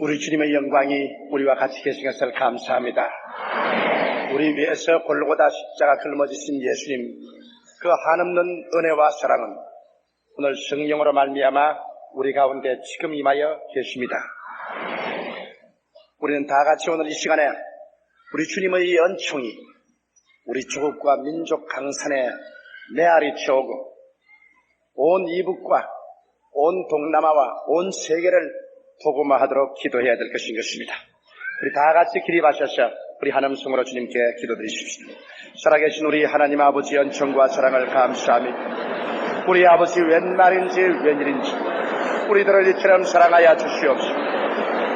우리 주님의 영광이 우리와 같이 계신 것을 감사합니다. 우리 위해서 골고다 십자가 짊어지신 예수님, 그 한없는 은혜와 사랑은 오늘 성령으로 말미암아 우리 가운데 지금 임하여 계십니다. 우리는 다 같이 오늘 이 시간에 우리 주님의 연총이 우리 조국과 민족 강산에 메아리 쳐오고 온 이북과 온 동남아와 온 세계를 복음화하도록 기도해야 될 것인 것입니다. 우리 다 같이 기립하셔서 우리 한음성으로 주님께 기도드리십시오. 살아계신 우리 하나님 아버지 연총과 사랑을 감사합니다. 우리 아버지 웬 말인지 웬일인지 우리들을 이처럼 사랑하여 주시옵시고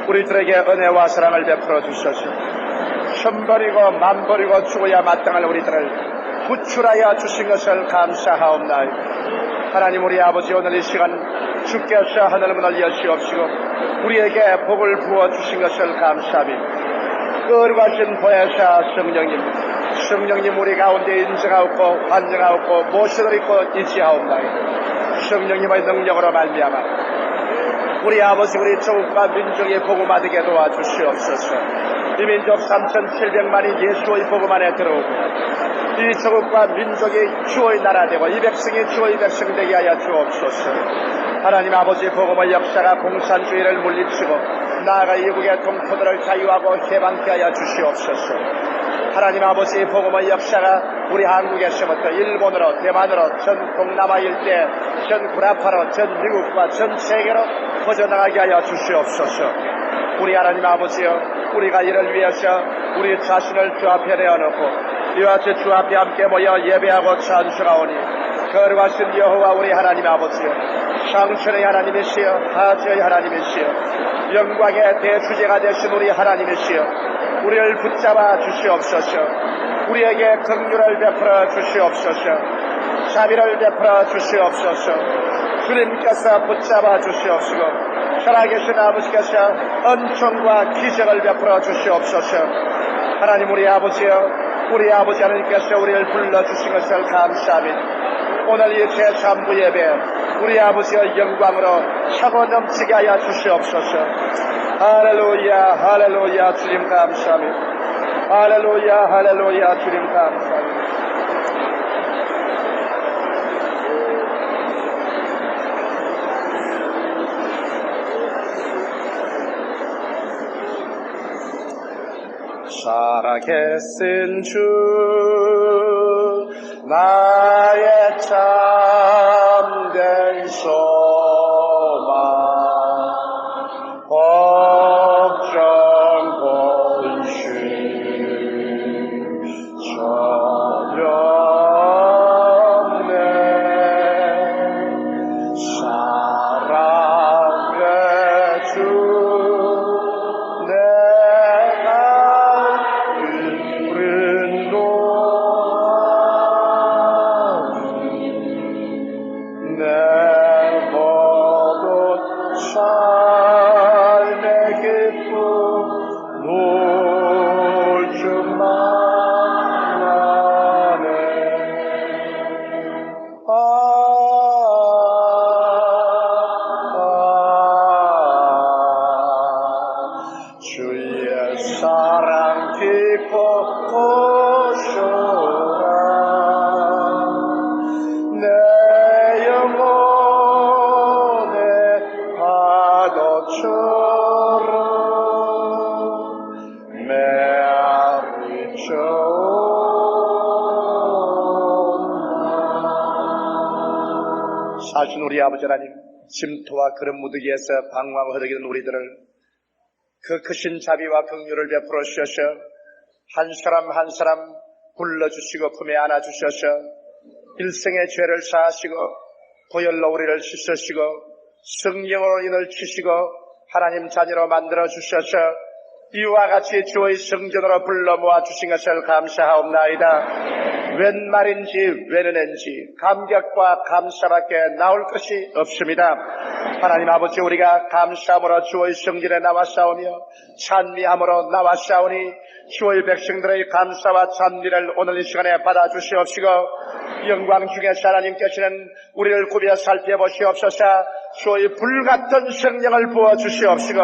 우리들에게 은혜와 사랑을 베풀어 주셔서 천번이고 만번이고 죽어야 마땅할 우리들을 구출하여 주신 것을 감사하옵나이다. 하나님 우리 아버지 오늘 이 시간 주께서 하늘을 문을 여시옵시고 우리에게 복을 부어주신 것을 감사합니다. 거룩하신 보혜사 성령님 우리 가운데 인정하옵고 환영하옵고 모셔드리고 있지하옵나이다. 성령님의 능력으로 말미암아 우리 아버지 우리 조국과 민족의 복음 되게 도와주시옵소서. 이 민족 3,700만이 예수의 복음 안에 들어오고 이 조국과 민족이 주의 나라 되고 이 백성이 주의 백성 되게 하여 주옵소서. 하나님 아버지 복음의 역사가 공산주의를 물리치고 나아가 이북의 동포들을 자유하고 해방케 하여 주시옵소서. 하나님 아버지 복음의 역사가 우리 한국에서부터 일본으로 대만으로 전 동남아 일대 전 구라파로 전 미국과 전 세계로 퍼져나가게 하여 주시옵소서. 우리 하나님 아버지여 우리가 이를 위해서 우리 자신을 주 앞에 내어놓고 이와 같이 주 앞에 함께 모여 예배하고 찬송하오니 거룩하신 여호와 우리 하나님 아버지여 상천의 하나님이시여 하지의 하나님이시여 영광의 대주제가 되신 우리 하나님이시여 우리를 붙잡아 주시옵소서. 우리에게 긍휼을 베풀어 주시옵소서. 자비를 베풀어 주시옵소서. 주님께서 붙잡아 주시옵시고 살아계신 아버지께서 은총과 기적을 베풀어 주시옵소서. 하나님 우리 아버지여 우리 아버지 하나님께서 우리를 불러주신 것을 감사합니다. 오늘 이 제3부 예배 우리 아버지의 영광으로 차고 넘치게 하여 주시옵소서. 할렐루야 할렐루야 주님 감사합니다. 할렐루야 할렐루야 주님 감사합니다. 살아계신 주 나의 참된 소망 걱정 근심 전혀 없네. 사랑의 주 사신 우리 아버지 하나님 침토와 그런 무더기에서 방황하고 허덕이는 우리들을 그 크신 자비와 긍휼을 베풀어 주셔서 한 사람 한 사람 불러주시고 품에 안아주셔서 일생의 죄를 사하시고 보혈로 우리를 씻으시고 성령으로 인을 치시고 하나님 자녀로 만들어 주셔서 이와 같이 주의 성전으로 불러 모아 주신 것을 감사하옵나이다. 웬 말인지 웬 은혜인지 감격과 감사밖에 나올 것이 없습니다. 하나님 아버지 우리가 감사함으로 주의 성전에 나왔사오며 찬미함으로 나왔사오니 주의 백성들의 감사와 찬미를 오늘 이 시간에 받아주시옵시고 영광 중에서 하나님께서는 우리를 구비해 살펴보시옵소서. 주의 불같은 성령을 부어주시옵시고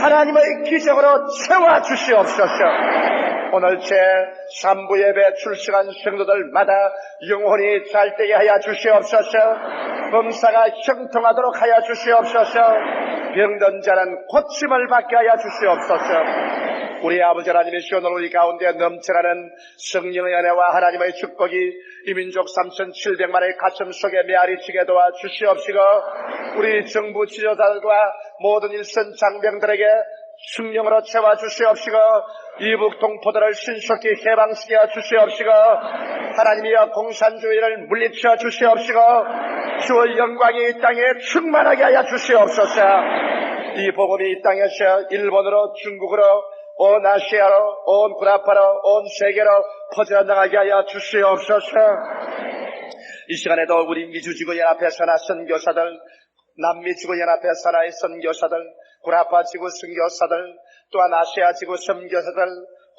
하나님의 기적으로 채워주시옵소서. 오늘 제3부 예배 출석한 성도들마다 영혼이 잘되게 하여 주시옵소서. 범사가 형통하도록 하여 주시옵소서. 병든 자는 고침을 받게 하여 주시옵소서. 우리 아버지 하나님이시여, 오늘 우리 가운데 넘쳐나는 성령의 은혜와 하나님의 축복이 이 민족 3,700만의 가슴 속에 메아리치게 도와 주시옵시고, 우리 정부 지도자들과 모든 일선 장병들에게 성령으로 채워 주시옵시고, 이북 동포들을 신속히 해방시켜 주시옵시고, 하나님이여 공산주의를 물리쳐 주시옵시고, 주의 영광이 이 땅에 충만하게 하여 주시옵소서. 이 복음이 이 땅에서 일본으로, 중국으로, 온 아시아로, 온 구라파로, 온 세계로 퍼져나가게 하여 주시옵소서. 이 시간에도 우리 미주지구연합회 산하 선교사들, 남미지구연합회 산하의 선교사들, 구라파 지구 선교사들, 또한 아시아 지구 선교사들,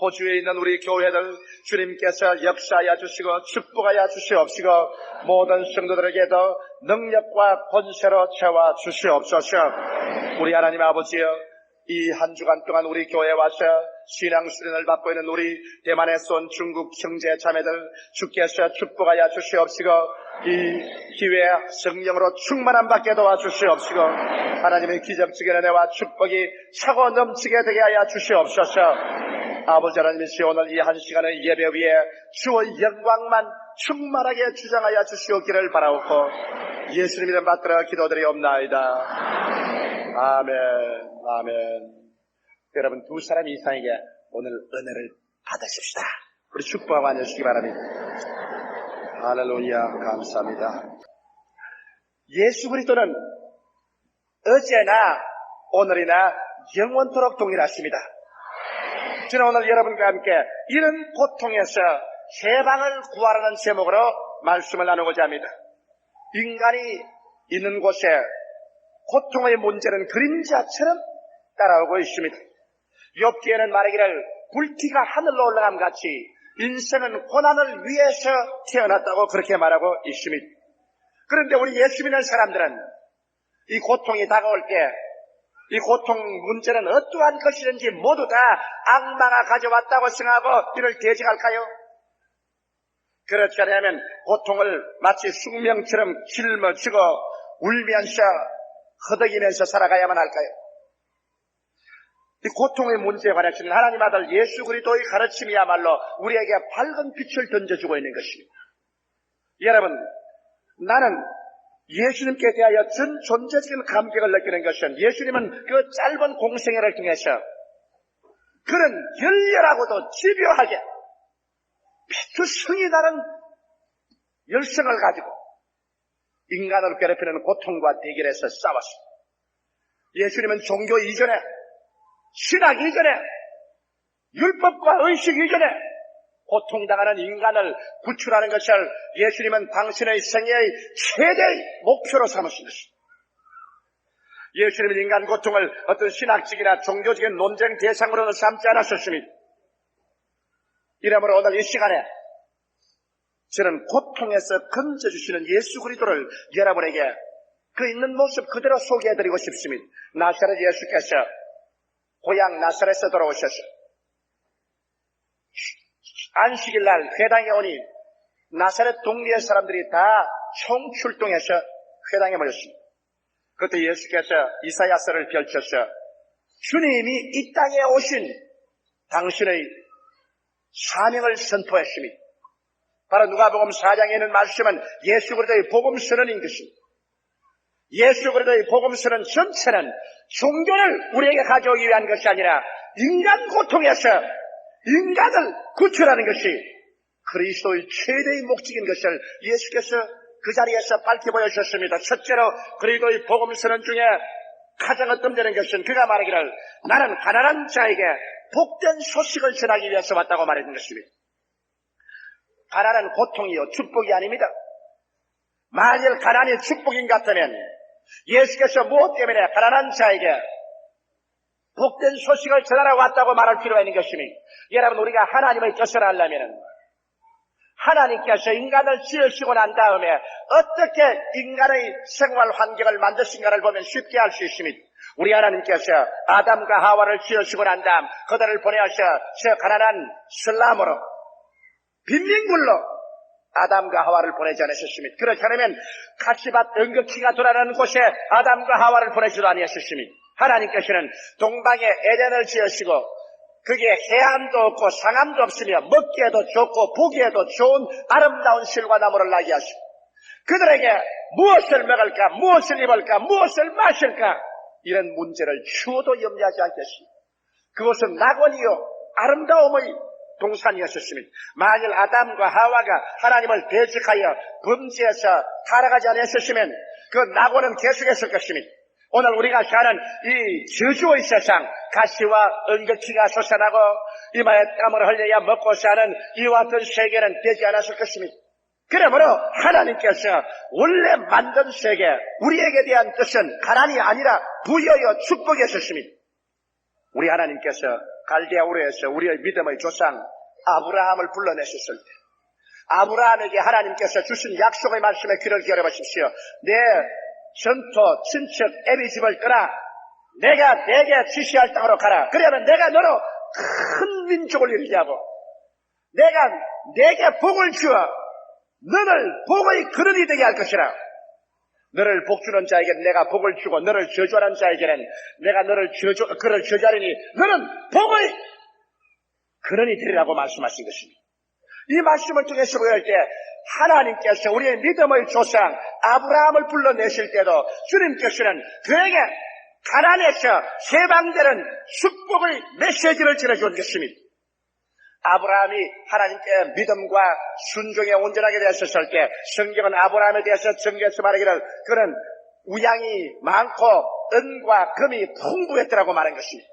호주에 있는 우리 교회들 주님께서 역사하여 주시고 축복하여 주시옵시고, 모든 성도들에게도 능력과 권세로 채워 주시옵소서. 우리 하나님 아버지여, 이 한 주간 동안 우리 교회에 와서 신앙 수련을 받고 있는 우리 대만에서 온 중국 형제 자매들 주께서 축복하여 주시옵시고, 이 기회에 성령으로 충만함 받게 도와주시옵시고, 하나님의 기적적인 은혜와 축복이 차고 넘치게 되게 하여 주시옵소서. 아버지 하나님이시여, 오늘 이 한 시간의 예배 위에 주의 영광만 충만하게 주장하여 주시옵기를 바라옵고 예수님 이름 받들어 기도드리옵나이다. 아멘, 아멘. 여러분, 두 사람 이상에게 오늘 은혜를 받으십시다. 우리 축복하고 앉으시기 바랍니다. 할렐루야, 감사합니다. 예수 그리스도는 어제나 오늘이나 영원토록 동일하십니다. 저는 오늘 여러분과 함께 이런 고통에서 해방을 구하라는 제목으로 말씀을 나누고자 합니다. 인간이 있는 곳에 고통의 문제는 그림자처럼 따라오고 있습니다. 욥기에는 말하기를 불티가 하늘로 올라감 같이 인생은 고난을 위해서 태어났다고 그렇게 말하고 있습니다. 그런데 우리 예수 믿는 사람들은 이 고통이 다가올 때 이 고통 문제는 어떠한 것이든지 모두 다 악마가 가져왔다고 생각하고 이를 대적할까요? 그렇지 않으면 고통을 마치 숙명처럼 짊어지고 울면서 허덕이면서 살아가야만 할까요? 이 고통의 문제에 관해서는 하나님 아들 예수 그리스도의 가르침이야말로 우리에게 밝은 빛을 던져주고 있는 것입니다. 여러분, 나는 예수님께 대하여 전 존재적인 감격을 느끼는 것은 예수님은 그 짧은 공생애를 통해서 그런 열렬하고도 집요하게 피투성이 나는 열성을 가지고 인간을 괴롭히는 고통과 대결에서 싸웠습니다. 예수님은 종교 이전에, 신학 이전에, 율법과 의식 이전에 고통당하는 인간을 구출하는 것을 예수님은 당신의 생애의 최대의 목표로 삼으신 것입니다. 예수님은 인간 고통을 어떤 신학적이나 종교적인 논쟁 대상으로는 삼지 않았었습니다. 이러므로 오늘 이 시간에 저는 고통에서 건져주시는 예수 그리스도를 여러분에게 그 있는 모습 그대로 소개해드리고 싶습니다. 나사렛 예수께서 고향 나사렛에서 돌아오셔서 안식일 날 회당에 오니 나사렛 동네의 사람들이 다 총출동해서 회당에 모였습니다. 그때 예수께서 이사야서를 펼쳐서 주님이 이 땅에 오신 당신의 사명을 선포했습니다. 바로 누가복음 4장에 있는 말씀은 예수 그리스도의 복음 선언인 것입니다. 예수 그리스도의 복음 선언 전체는 종교를 우리에게 가져오기 위한 것이 아니라 인간 고통에서 인간을 구출하는 것이 그리스도의 최대의 목적인 것을 예수께서 그 자리에서 밝혀 보여주셨습니다. 첫째로 그리스도의 복음 선언 중에 가장 어떤 것은 그가 말하기를 나는 가난한 자에게 복된 소식을 전하기 위해서 왔다고 말했는 것입니다. 가난은 고통이요 축복이 아닙니다. 만일 가난이 축복인 것 같으면 예수께서 무엇 때문에 가난한 자에게 복된 소식을 전하러 왔다고 말할 필요가 있는 것입니다. 여러분, 우리가 하나님의 뜻을 알려면 하나님께서 인간을 지으시고 난 다음에 어떻게 인간의 생활 환경을 만드신가를 보면 쉽게 알 수 있습니다. 우리 하나님께서 아담과 하와를 지으시고 난 다음 그들을 보내어서 저 가난한 슬람으로 빈민굴로 아담과 하와를 보내지 않으셨습니다. 그렇지 않으면 가시밭 은극히가 돌아가는 곳에 아담과 하와를 보내지도 아니하셨습니다. 하나님께서는 동방에 에덴을 지으시고 그게 해안도 없고 상암도 없으며 먹기에도 좋고 보기에도 좋은 아름다운 실과 나무를 나게 하시고 그들에게 무엇을 먹을까, 무엇을 입을까, 무엇을 마실까 이런 문제를 추워도 염려하지 않겠습니다. 그것은 낙원이요 아름다움의 동산이었습니다. 만일 아담과 하와가 하나님을 대적하여 범죄해서 타락하지 않았으면 그 낙원은 계속했을 것입니다. 오늘 우리가 사는 이 저주의 세상, 가시와 은극히가 솟아나고 이마에 땀을 흘려야 먹고 사는 이와 같은 세계는 되지 않았을 것입니다. 그러므로 하나님께서 원래 만든 세계, 우리에게 대한 뜻은 가난이 아니라 부여요 축복이었습니다. 우리 하나님께서 갈대아 우르에서 우리의 믿음의 조상 아브라함을 불러내셨을 때 아브라함에게 하나님께서 주신 약속의 말씀에 귀를 기울여 보십시오. 내 전토 친척 애비 집을 떠나 내가 내게 지시할 땅으로 가라. 그러면 내가 너로 큰 민족을 이루게 하고 내가 내게 복을 주어 너를 복의 근원이 되게 할 것이라. 너를 복주는 자에게는 내가 복을 주고 너를 저주하는 자에게는 내가 그를 저주하리니 너는 복의 근원이 되리라고 말씀하신 것입니다. 이 말씀을 통해서 보일 때 하나님께서 우리의 믿음의 조상 아브라함을 불러내실 때도 주님께서는 그에게 가난에서 해방되는 축복의 메시지를 전해준 것입니다. 아브라함이 하나님께 믿음과 순종에 온전하게 되었을 때 성경은 아브라함에 대해서 정교해서 말하기를 그는 우양이 많고 은과 금이 풍부했더라고 말한 것입니다.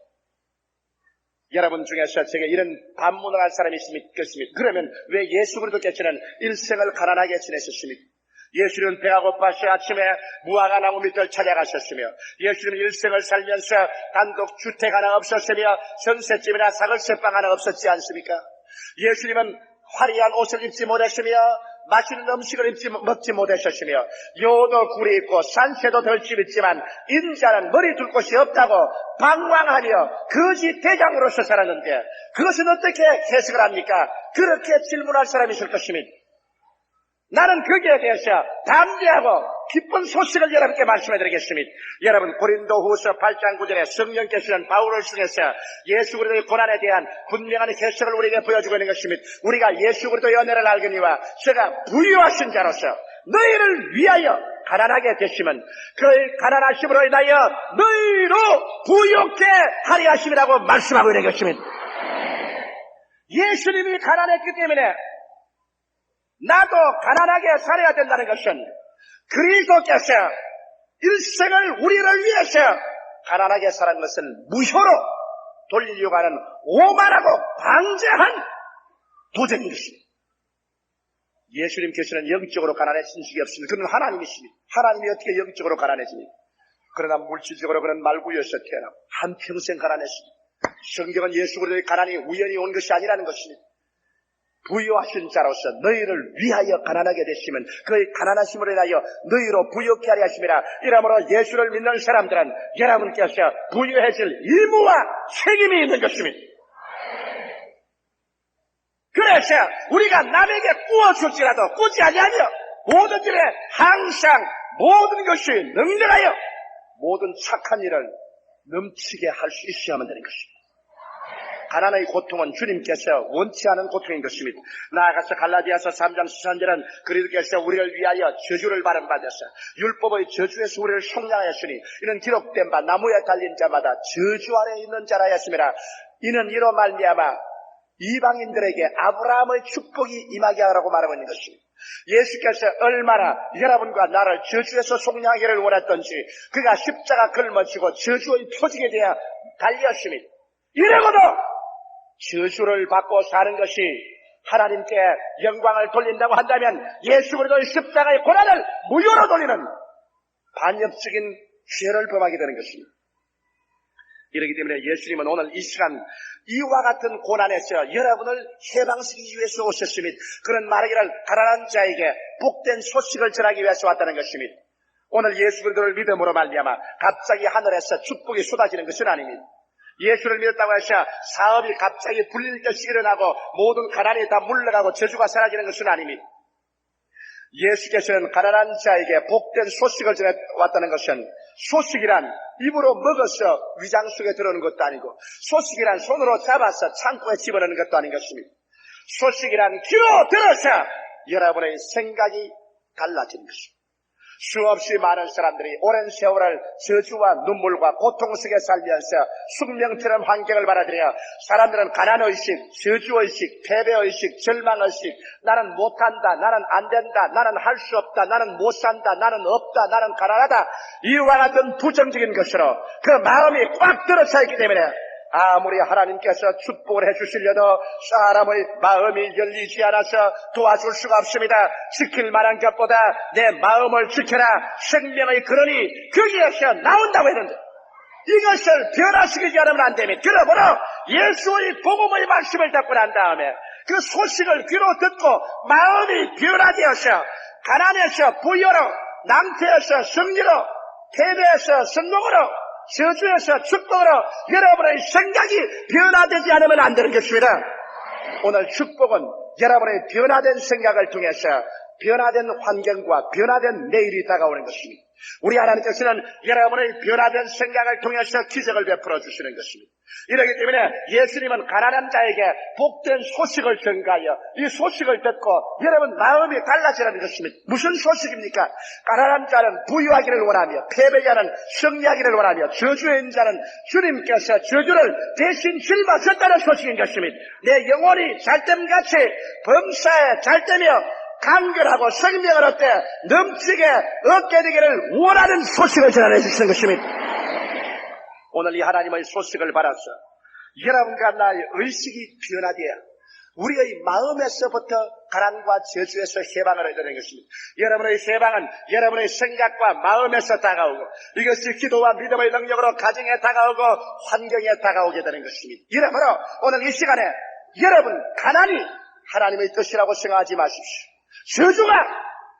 여러분 중에서 제게 이런 반문을 한 사람이 있겠습니까? 그러면 왜 예수 그리스도께서는 일생을 가난하게 지내셨습니까? 예수님은 배가 고파서 아침에 무화과 나무 밑을 찾아가셨으며 예수님은 일생을 살면서 단독 주택 하나 없었으며 전셋집이나 사글세방 하나 없었지 않습니까? 예수님은 화려한 옷을 입지 못했으며 맛있는 음식을 먹지 못하셨으며 요도 굴이 있고 산새도 덜집 있지만 인자는 머리 둘 곳이 없다고 방황하며 거지 대장으로서 살았는데 그것은 어떻게 해석을 합니까? 그렇게 질문할 사람이 있을 것입니다. 나는 거기에 대해서 담대하고 기쁜 소식을 여러분께 말씀해드리겠습니다. 여러분 고린도후서 8장 9절에 성령께서는 바울을 통해서 예수 그리스도의 고난에 대한 분명한 해석을 우리에게 보여주고 있는 것입니다. 우리가 예수 그리스도의 은혜를 알거니와 제가 부유하신 자로서 너희를 위하여 가난하게 되시면 그의 가난하심으로 인하여 너희로 부유케 하리 하심이라고 말씀하고 있는 것입니다. 예수님이 가난했기 때문에 나도 가난하게 살아야 된다는 것은 그리스도께서 일생을 우리를 위해서 가난하게 살은 것은 무효로 돌리려고 하는 오만하고 방제한 도전인 것입니다. 예수님께서는 영적으로 가난해진 적이 없습니다. 그는 하나님이십니다. 하나님이 어떻게 영적으로 가난해집니까? 그러나 물질적으로 그는 말구여서 태어나고 한평생 가난했습니다. 성경은 예수 그리스도의 가난이 우연히 온 것이 아니라는 것입니다. 부유하신 자로서 너희를 위하여 가난하게 되시면 그의 가난하심으로 인하여 너희로 부유케 하려 하심이라. 이러므로 예수를 믿는 사람들은 여러분께서 부유해질 의무와 책임이 있는 것입니다. 그래서 우리가 남에게 꾸어줄지라도 꾸지 아니하며 모든 일에 항상 모든 것이 능력하여 모든 착한 일을 넘치게 할 수 있어야만 되는 것입니다. 가난의 고통은 주님께서 원치 않은 고통인 것입니다. 나아가서 갈라디아서 3장 13절은 그리스도께서 우리를 위하여 저주를 받으셔서 율법의 저주에서 우리를 속량하였으니 이는 기록된 바 나무에 달린 자마다 저주 아래 있는 자라 하였습니다. 이는 이로 말미암아 이방인들에게 아브라함의 축복이 임하게 하라고 말하고 있는 것입니다. 예수께서 얼마나 여러분과 나를 저주에서 속량하기를 원했던지 그가 십자가 걸머지고 저주의 표징에 대해 달렸습니다. 이러고도 저주를 받고 사는 것이 하나님께 영광을 돌린다고 한다면 예수 그리스도의 십자가의 고난을 무효로 돌리는 반역적인 죄를 범하게 되는 것입니다. 이렇기 때문에 예수님은 오늘 이 시간 이와 같은 고난에서 여러분을 해방시키기 위해서 오셨습니다. 그런 말하기를 가난한 자에게 복된 소식을 전하기 위해서 왔다는 것입니다. 오늘 예수 그리스도를 믿음으로 말미암아 갑자기 하늘에서 축복이 쏟아지는 것은 아닙니다. 예수를 믿었다고 해서 사업이 갑자기 불릴 듯이 일어나고 모든 가난이 다 물러가고 저주가 사라지는 것은 아닙니다. 예수께서는 가난한 자에게 복된 소식을 전해왔다는 것은 소식이란 입으로 먹어서 위장 속에 들어오는 것도 아니고 소식이란 손으로 잡아서 창고에 집어넣는 것도 아닌 것입니다. 소식이란 귀로 들어서 여러분의 생각이 달라지는 것입니다. 수없이 많은 사람들이 오랜 세월을 저주와 눈물과 고통 속에 살면서 숙명처럼 환경을 받아들여 사람들은 가난의식, 저주의식, 패배의식, 절망의식, 나는 못한다, 나는 안된다, 나는 할 수 없다, 나는 못산다, 나는 없다, 나는 가난하다, 이와 같은 부정적인 것으로 그 마음이 꽉 들어차 있기 때문에 아무리 하나님께서 축복을 해주시려도 사람의 마음이 열리지 않아서 도와줄 수가 없습니다. 지킬 만한 것보다 내 마음을 지켜라. 생명의 근원이 거기에서 나온다고 했는데 이것을 변화시키지 않으면 안 됩니다. 그러므로 예수의 복음의 말씀을 듣고 난 다음에 그 소식을 귀로 듣고 마음이 변화되어서 가난에서 부여로, 낭패에서 승리로, 패배에서 성공으로, 저주에서 축복으로 여러분의 생각이 변화되지 않으면 안 되는 것입니다. 오늘 축복은 여러분의 변화된 생각을 통해서 변화된 환경과 변화된 내일이 다가오는 것입니다. 우리 하나님께서는 여러분의 변화된 생각을 통해서 기적을 베풀어 주시는 것입니다. 이렇기 때문에 예수님은 가난한 자에게 복된 소식을 전가하여 이 소식을 듣고 여러분 마음이 달라지라는 것입니다. 무슨 소식입니까? 가난한 자는 부유하기를 원하며 패배자는 승리하기를 원하며 저주에 있는 자는 주님께서 저주를 대신 짊어졌다는 소식인 것입니다. 내 영혼이 잘됨같이 범사에 잘되며 강건하고 생명을 얻되 넘치게 얻게 되기를 원하는 소식을 전해 주시는 것입니다. 오늘 이 하나님의 소식을 받아서 여러분과 나의 의식이 변화되어 우리의 마음에서부터 가난과 저주에서 해방을 얻는 것입니다. 여러분의 해방은 여러분의 생각과 마음에서 다가오고 이것이 기도와 믿음의 능력으로 가정에 다가오고 환경에 다가오게 되는 것입니다. 이러므로 오늘 이 시간에 여러분 가난이 하나님의 뜻이라고 생각하지 마십시오. 저주가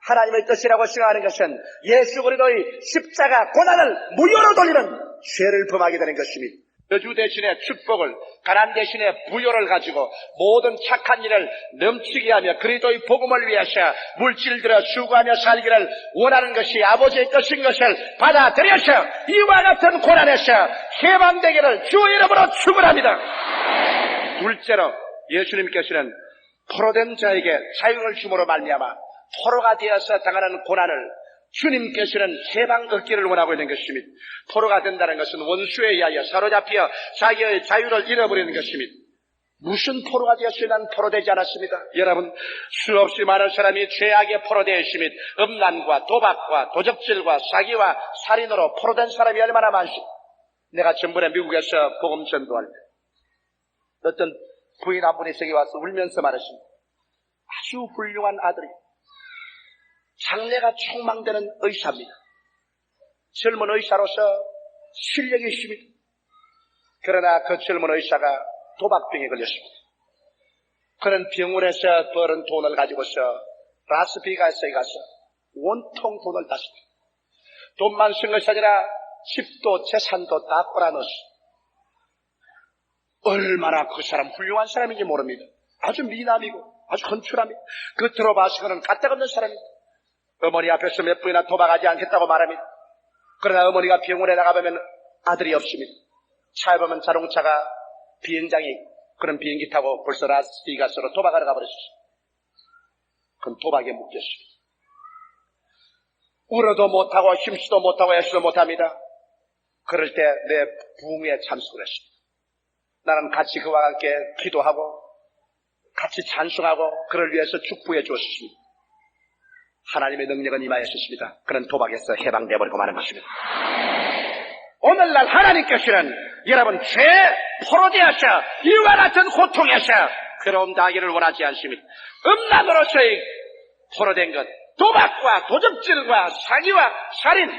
하나님의 뜻이라고 생각하는 것은 예수 그리스도의 십자가 고난을 무효로 돌리는 죄를 범하게 되는 것입니다. 저주 대신에 축복을, 가난 대신에 부요를 가지고 모든 착한 일을 넘치게 하며 그리스도의 복음을 위해서 물질들어 수고하며 살기를 원하는 것이 아버지의 뜻인 것을 받아들여서 이와 같은 고난에서 해방되기를 주의 이름으로 축원합니다. 둘째로 예수님께서는 포로된 자에게 자유를 줌으로 말미암아 포로가 되어서 당하는 고난을 주님께서는 해방 얻기를 원하고 있는 것입니다. 포로가 된다는 것은 원수에 의하여 사로잡혀 자기의 자유를 잃어버리는 것입니다. 무슨 포로가 되었으면 난 포로되지 않았습니다. 여러분, 수없이 많은 사람이 죄악에 포로되어 있습니다. 음란과 도박과 도적질과 사기와 살인으로 포로된 사람이 얼마나 많습니까? 내가 전번에 미국에서 복음 전도할 때 어떤 부인 한 분이 저기 와서 울면서 말했습니다. 아주 훌륭한 아들이 장래가 촉망되는 의사입니다. 젊은 의사로서 실력이 있습니다. 그러나 그 젊은 의사가 도박병에 걸렸습니다. 그는 병원에서 벌은 돈을 가지고서 라스베가스에 가서 온통 돈을 땄습니다. 돈만 쓴 것이 아니라 집도 재산도 다 꼬라넣었습니다. 얼마나 그 사람 훌륭한 사람인지 모릅니다. 아주 미남이고 아주 건축합니다. 겉으로 봐서는 까딱없는 사람입니다. 어머니 앞에서 몇 번이나 도박하지 않겠다고 말합니다. 그러나 어머니가 병원에 나가보면 아들이 없습니다. 차에 보면 자동차가 비행장에 있고 그런 비행기 타고 벌써 라스베가스로 도박하러 가버렸습니다. 그건 도박에 묶였습니다. 울어도 못하고 힘쓰도 못하고 애쓰도 못합니다. 그럴 때 내 부흥에 참석을 했습니다. 나는 같이 그와 함께 기도하고 같이 찬송하고 그를 위해서 축복해 주었습니다. 하나님의 능력은 임하였습니다. 그런 도박에서 해방되어버리고 마는 것입니다. 오늘날 하나님께서는 여러분 죄 포로되어서 이와 같은 고통에서 괴로움 당하기를 원하지 않습니다. 음란으로서의 포로된 것, 도박과 도적질과 사기와 살인,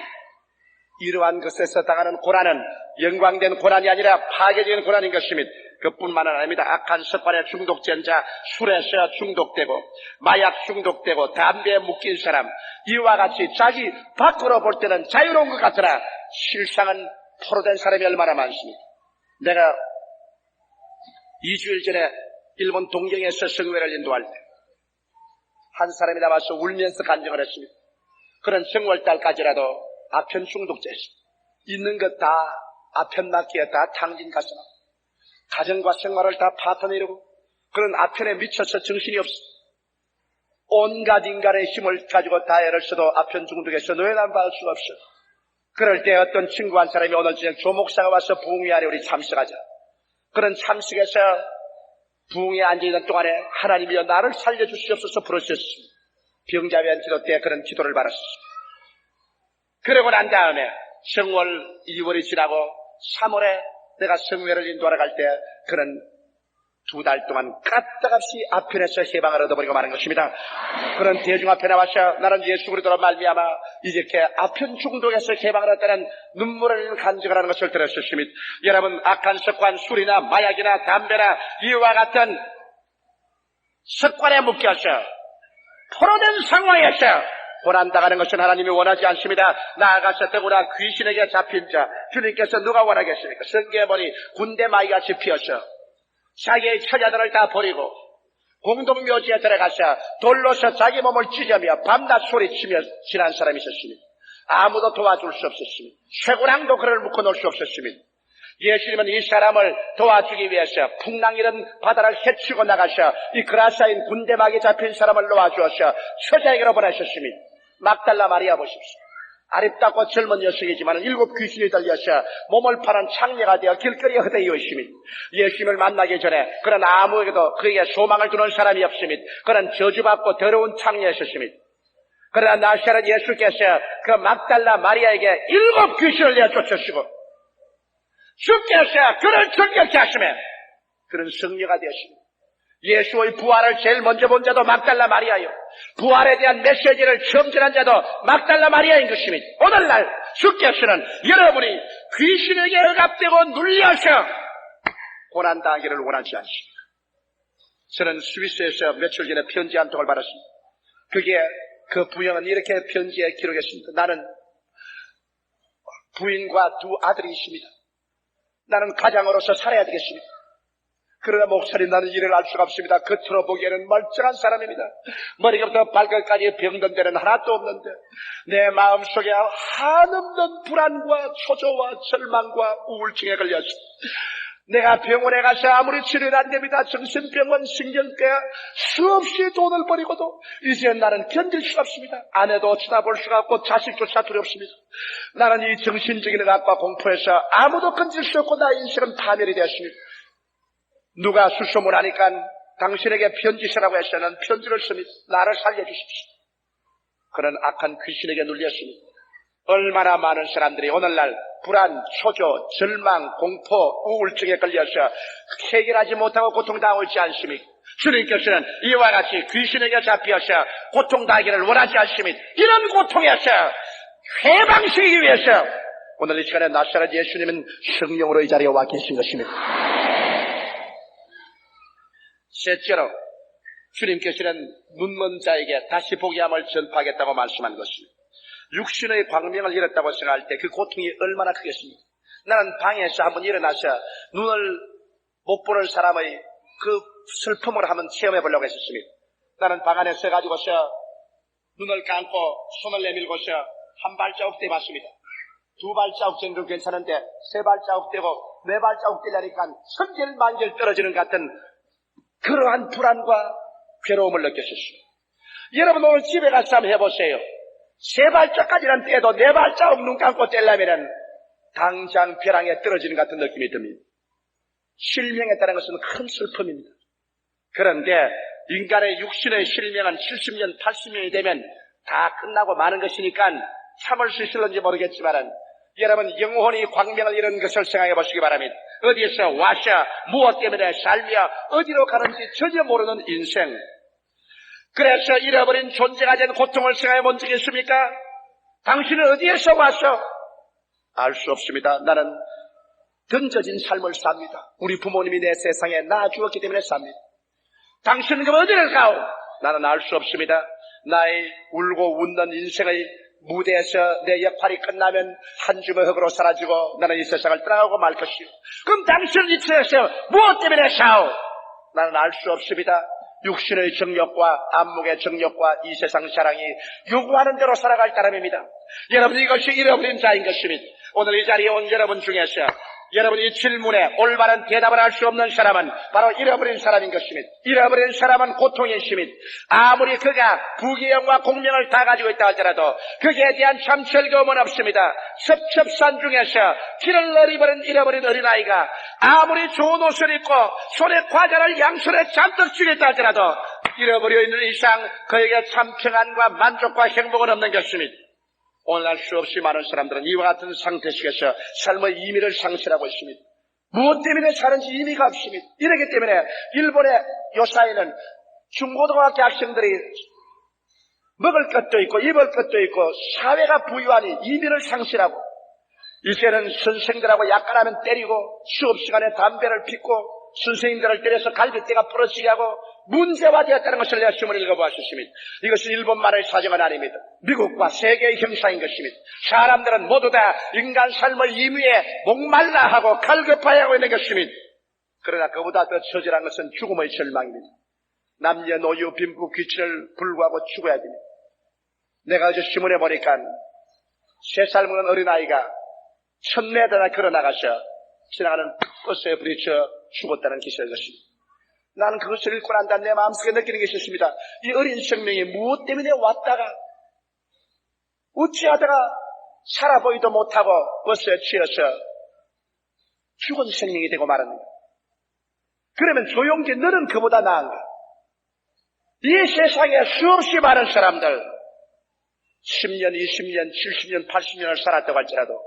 이러한 것에서 당하는 고난은 영광된 고난이 아니라 파괴적인 고난인 것입니다. 그뿐만 아닙니다. 악한 습관에 중독된 자, 술에서 중독되고 마약 중독되고 담배에 묶인 사람, 이와 같이 자기 밖으로 볼 때는 자유로운 것 같으나 실상은 포로된 사람이 얼마나 많습니까? 내가 2주일 전에 일본 동경에서 성회를 인도할 때 한 사람이 나와서 울면서 간증을 했습니다. 그런 정월달까지라도 아편 중독자였습니다. 있는 것 다 아편 맞기에 다 탕진 가서 가정과 생활을 다 파탄이루고 그런 아편에 미쳐서 정신이 없어. 온갖 인간의 힘을 가지고 다 애를 써도 아편 중독에서 노예난받을 수가 없어. 그럴 때 어떤 친구 한 사람이 오늘 저녁 조목사가 와서 부흥회 안에 우리 참석하자. 그런 참석에서 부흥회에 앉아있는 동안에 하나님이여 나를 살려주시옵소서 부르셨습니다. 병자위원 기도 때 그런 기도를 받았습니다. 그러고 난 다음에 정월 2월이 지나고 3월에 내가 성회를 인도하러 갈 때 그는 2달 동안 까딱없이 아편에서 해방을 얻어버리고 마는 것입니다. 그런 대중 앞에 나와서 나는 예수 그리스도로 말미암아 이렇게 아편 중독에서 해방을 얻다는 눈물을 흘리는 간증을 하는 것을 들었습니다. 여러분, 악한 습관, 술이나 마약이나 담배나 이와 같은 습관에 묶여서 포로된 상황에서 고난당하는 것은 하나님이 원하지 않습니다. 나아가서 더구나 귀신에게 잡힌 자, 주님께서 누가 원하겠습니까? 성경에 보니 군대 마이같이 피어서 자기의 처자들을 다 버리고 공동묘지에 들어가서 돌로서 자기 몸을 찢으며 밤낮 소리치며 지난 사람이 있었습니다. 아무도 도와줄 수 없었습니다. 쇠고랑도 그를 묶어놓을 수 없었습니다. 예수님은 이 사람을 도와주기 위해서 풍랑이른 바다를 헤치고 나가셔 이 그라사인 군대막에 잡힌 사람을 놓아주어서 처자에게로 보내셨습니다. 막달라 마리아 보십시오. 아름답고 젊은 여성이지만 7 귀신이 들려서 몸을 파는 창녀가 되어 길거리에 흩어있습니다. 예수님을 만나기 전에 그런 아무에게도 그에게 소망을 두는 사람이 없습니다. 그런 저주받고 더러운 창녀였습니다. 그러나 나사렛 예수께서 그 막달라 마리아에게 7 귀신을 내쫓으시고 주께서 그를 정결케 하시면 그런 성녀가 되었습니다. 예수의 부활을 제일 먼저 본 자도 막달라 마리아요. 부활에 대한 메시지를 처음 전한 자도 막달라 마리아인 것입니다. 오늘날 주께서는 여러분이 귀신에게 억압되고 눌려서 고난당하기를 원하지 않습니다. 저는 스위스에서 며칠 전에 편지 한 통을 받았습니다. 그게 그 부영은 이렇게 편지에 기록했습니다. 나는 부인과 2 아들이 있습니다. 나는 가장으로서 살아야 되겠습니다. 그러나 목사님, 나는 일을 알 수가 없습니다. 겉으로 보기에는 멀쩡한 사람입니다. 머리부터 발끝까지 병든 데는 하나도 없는데 내 마음속에 한없는 불안과 초조와 절망과 우울증에 걸렸습니다. 내가 병원에 가서 아무리 치료는 안 됩니다. 정신병원, 신경과 수없이 돈을 버리고도 이제 나는 견딜 수가 없습니다. 아내도 쳐다볼 수가 없고 자식조차 두렵습니다. 나는 이 정신적인 억압과 공포에서 아무도 건질 수 없고 나의 인생은 파멸이 되었습니다. 누가 수소문 하니까 당신에게 편지 쓰라고 해서 저는 편지를 씁니다. 나를 살려주십시오. 그런 악한 귀신에게 눌렸습니다. 얼마나 많은 사람들이 오늘날 불안, 초조, 절망, 공포, 우울증에 걸려서 해결하지 못하고 고통당하고 있지 않습니까? 주님께서는 이와 같이 귀신에게 잡혀서 고통당하기를 원하지 않습니다. 이런 고통에서 해방시키기 위해서 오늘 이 시간에 나사렛 예수님은 성령으로 이 자리에 와 계신 것입니다. 셋째로 주님께서는 눈먼 자에게 다시 보게 함을 전파하겠다고 말씀한 것입니다. 육신의 광명을 잃었다고 생각할 때 그 고통이 얼마나 크겠습니까? 나는 방에서 한번 일어나서 눈을 못 보는 사람의 그 슬픔을 한번 체험해 보려고 했었습니다. 나는 방 안에 서가지고서 눈을 감고 손을 내밀고서 한 발자국 떼봤습니다. 2발자국 정도 괜찮은데 3발자국 떼고 4발자국 떼려니까 천절만절 떨어지는 것 같은 그러한 불안과 괴로움을 느꼈었습니다. 여러분, 오늘 집에 가서 한번 해보세요. 3발자국까지는 떼도 4발자국 눈 감고 떼려면 당장 벼랑에 떨어지는 같은 느낌이 듭니다. 실명했다는 것은 큰 슬픔입니다. 그런데 인간의 육신의 실명은 70년, 80년이 되면 다 끝나고 마는 것이니까 참을 수 있을는지 모르겠지만 여러분, 영혼이 광명을 잃은 것을 생각해 보시기 바랍니다. 어디에서 와서 무엇 때문에 살며 어디로 가는지 전혀 모르는 인생. 그래서 잃어버린 존재가 된 고통을 생각해 본 적이 있습니까? 당신은 어디에서 와서? 알 수 없습니다. 나는 던져진 삶을 삽니다. 우리 부모님이 내 세상에 낳아주었기 때문에 삽니다. 당신은 그럼 어디를 가오? 나는 알 수 없습니다. 나의 울고 웃는 인생의 무대에서 내 역할이 끝나면 한 줌의 흙으로 사라지고 나는 이 세상을 떠나고 말 것이오. 그럼 당신은 이 세상에서 무엇 때문에 사오? 나는 알 수 없습니다. 육신의 정욕과 안목의 정욕과 이 세상 사랑이 요구하는 대로 살아갈 따름입니다. 여러분, 이것이 잃어버린 자인 것입니다. 오늘 이 자리에 온 여러분 중에서 여러분 이 질문에 올바른 대답을 할 수 없는 사람은 바로 잃어버린 사람인 것입니다. 잃어버린 사람은 고통인 것입니다. 아무리 그가 부귀영화 공명을 다 가지고 있다 할지라도 그에 대한 참 즐거움은 없습니다. 섭첩산 중에서 길을 잃어버린 어린아이가 아무리 좋은 옷을 입고 손에 과자를 양손에 잔뜩 쥐고 있다 할지라도 잃어버려 있는 이상 그에게 참 평안과 만족과 행복은 없는 것입니다. 오늘날 수없이 많은 사람들은 이와 같은 상태 속에서 삶의 의미를 상실하고 있습니다. 무엇 때문에 사는지 의미가 없습니다. 이러기 때문에 일본의 요사이는 중고등학교 학생들이 먹을 것도 있고 입을 것도 있고 사회가 부유하니 의미를 상실하고 이제는 선생들하고 약간하면 때리고 수업 시간에 담배를 피고 선생님들을 때려서 갈비뼈가 부러지게 하고 문제화되었다는 것을 내가 신문을 읽어보았습니다. 이것은 일본만의 사정은 아닙니다. 미국과 세계의 형상인 것입니다. 사람들은 모두 다 인간 삶의 임무에 목말라 하고 갈급해하고 있는 것입니다. 그러나 그보다 더 처절한 것은 죽음의 절망입니다. 남녀노유 빈부 귀천을 불구하고 죽어야 됩니다. 내가 어제 신문에 보니까 3살 먹은 어린아이가 1000m나 걸어나가서 지나가는 버스에 부딪혀 죽었다는 기사인 것입니다. 나는 그것을 읽고 난 다음 내 마음속에 느끼는 게 있었습니다. 이 어린 생명이 무엇 때문에 왔다가 어찌하다가 살아보이도 못하고 버스에 치여서 죽은 생명이 되고 말았는가? 그러면 조용히 너는 그보다 나은가? 이 세상에 수없이 많은 사람들 10년, 20년, 70년, 80년을 살았다고 할지라도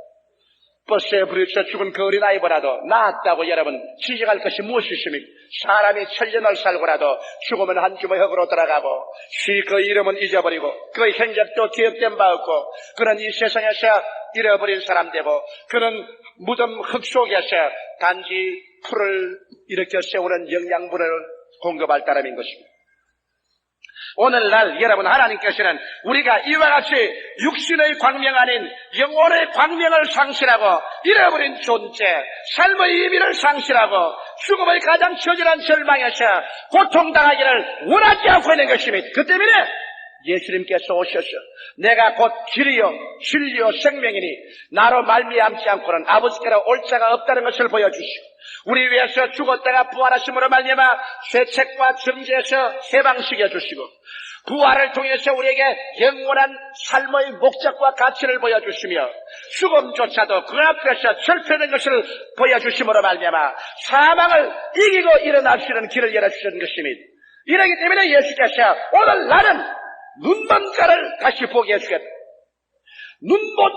버스에 부딪혀 죽은 그 어린아이보다도 나았다고 여러분 지적할 것이 무엇이 있습니까? 사람이 1000년을 살고라도 죽으면 한 줌의 흙으로 돌아가고 그 이름은 잊어버리고 그 행적도 기억된 바 없고 그는 이 세상에서 잃어버린 사람 되고 그는 무덤 흙 속에서 단지 풀을 일으켜 세우는 영양분을 공급할 따름인 것입니다. 오늘날 여러분 하나님께서는 우리가 이와 같이 육신의 광명 아닌 영혼의 광명을 상실하고 잃어버린 존재, 삶의 의미를 상실하고 죽음의 가장 처절한 절망에서 고통당하기를 원하지 않고 있는 것입니다. 그 때문에 예수님께서 오셔서 내가 곧 길이요 진리요 생명이니 나로 말미암지 않고는 아버지께로 올 자가 없다는 것을 보여주시고 우리 위해서 죽었다가 부활하심으로 말미암아 죄책과 정죄에서 해방시켜 주시고 부활을 통해서 우리에게 영원한 삶의 목적과 가치를 보여주시며 죽음조차도 그 앞에서 절표된 것을 보여주심으로 말미암아 사망을 이기고 일어날 수 있는 길을 열어주시는 것입니다. 이러기 때문에 예수께서 오늘 나는 눈먼 자를 다시 보게 해주겠다. 눈못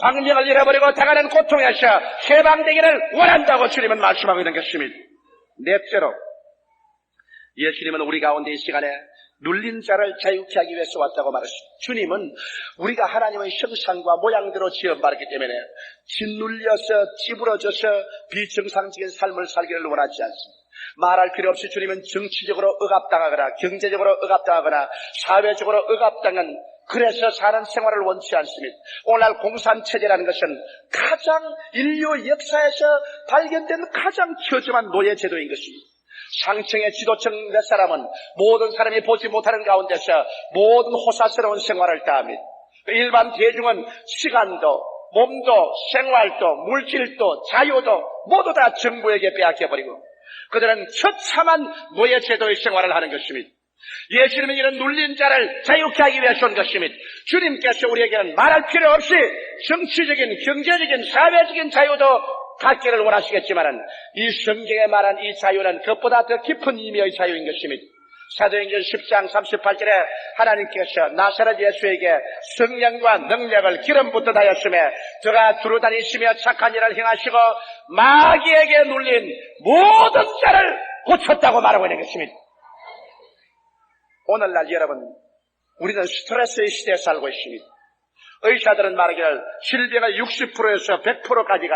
광명을 잃어버리고 당하는 고통에서 해방되기를 원한다고 주님은 말씀하고 있는 것입니다. 넷째로 예수님은 우리 가운데 이 시간에 눌린 자를 자유케 하기 위해서 왔다고 말했습니다. 주님은 우리가 하나님의 형상과 모양대로 지어받았기 때문에 짓눌려서 찌부러져서 비정상적인 삶을 살기를 원하지 않습니다. 말할 필요 없이 주님은 정치적으로 억압당하거나 경제적으로 억압당하거나 사회적으로 억압당한 그래서 사는 생활을 원치 않습니다. 오늘날 공산체제라는 것은 가장 인류 역사에서 발견된 가장 처참한 노예제도인 것입니다. 상층의 지도층 몇 사람은 모든 사람이 보지 못하는 가운데서 모든 호사스러운 생활을 다합니다. 일반 대중은 시간도 몸도 생활도 물질도 자유도 모두 다 정부에게 빼앗겨버리고 그들은 처참한 노예제도의 생활을 하는 것입니다. 예수님은 이런 눌린 자를 자유케 하기 위해서 온 것입니다. 주님께서 우리에게는 말할 필요 없이 정치적인 경제적인 사회적인 자유도 갖기를 원하시겠지만 이 성경에 말한 이 자유는 그것보다 더 깊은 의미의 자유인 것입니다. 사도행전 10장 38절에 하나님께서 나사렛 예수에게 성령과 능력을 기름 붓듯 하였으며 저가 두루 다니시며 착한 일을 행하시고 마귀에게 눌린 모든 자를 고쳤다고 말하고 있는 것입니다. 오늘날 여러분 우리는 스트레스의 시대에 살고 있습니다. 의사들은 말하기를 질병의 60%에서 100%까지가